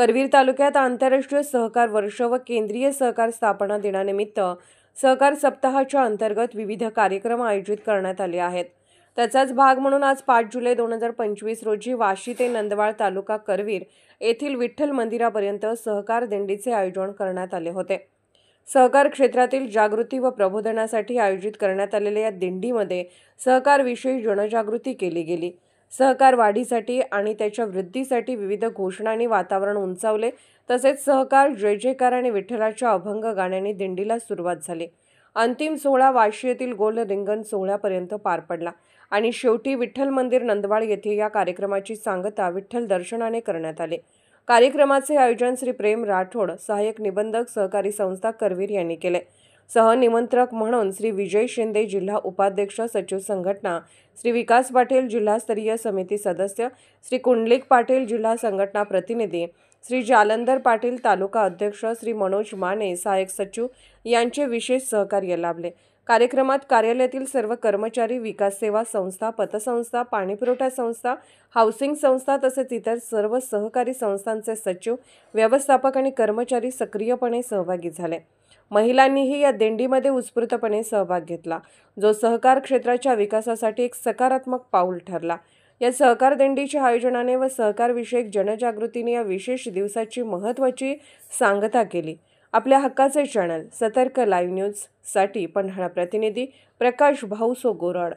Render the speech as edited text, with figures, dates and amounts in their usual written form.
करवीर तालुक्यात आंतरराष्ट्रीय सहकार वर्ष व केंद्रीय सहकार स्थापना दिनानिमित्त सहकार सप्ताहाच्या अंतर्गत विविध कार्यक्रम आयोजित करण्यात आले आहेत। त्याचाच भाग म्हणून आज 5 जुलै 2025 रोजी वाशी ते नंदवाळ तालुका करवीर येथील विठ्ठल मंदिरापर्यंत सहकार दिंडीचे आयोजन करण्यात आले होते। सहकार क्षेत्रातील जागृती व प्रबोधनासाठी आयोजित करण्यात आलेल्या या दिंडीमध्ये सहकारविषयी जनजागृती केली गेली। सहकार वाढीसाठी आणि त्याच्या वृद्धीसाठी विविध घोषणांनी वातावरण उंचावले। तसेच सहकार जय जयकार आणि विठ्ठलाच्या अभंग गाण्यांनी दिंडीला सुरुवात झाली। अंतिम सोहळा वाशी येथील गोल रिंगण सोहळ्यापर्यंत पार पडला आणि शेवटी विठ्ठल मंदिर नंदवाळ येथे या कार्यक्रमाची सांगता विठ्ठल दर्शनाने करण्यात आले। कार्यक्रमाचे आयोजन श्री प्रेम राठोड, सहाय्यक निबंधक, सहकारी संस्था करवीर यांनी केले। सहनिमंत्रक म्हणून श्री विजय शिंदे, जिल्हा उपाध्यक्ष, सचिव संघटना, श्री विकास पाटील, जिल्हास्तरीय समिती सदस्य, श्री कुंडलिक पाटील, जिल्हा संघटना प्रतिनिधी, श्री जालंधर पाटील, तालुका अध्यक्ष, श्री मनोज माने, सहाय्यक सचिव यांचे विशेष सहकार्य लाभले। कार्यक्रमात कार्यालयातील सर्व कर्मचारी, विकास सेवा संस्था, पतसंस्था, पाणीपुरवठा संस्था, हाऊसिंग संस्था तसेच इतर सर्व सहकारी संस्थांचे सचिव, व्यवस्थापक आणि कर्मचारी सक्रियपणे सहभागी झाले। महिलांनीही या दिंडीमध्ये उत्स्फूर्तपणे सहभाग घेतला, जो सहकार क्षेत्राच्या विकासासाठी एक सकारात्मक पाऊल ठरला। या सहकार दिंडीच्या आयोजनाने व सहकारविषयक जनजागृतीने या विशेष दिवसाची महत्त्वाची सांगता केली। आपल्या हक्काचे चॅनल सतर्क लाईव्ह न्यूज साठी पन्हाळा प्रतिनिधी प्रकाश भाऊसो गोराड।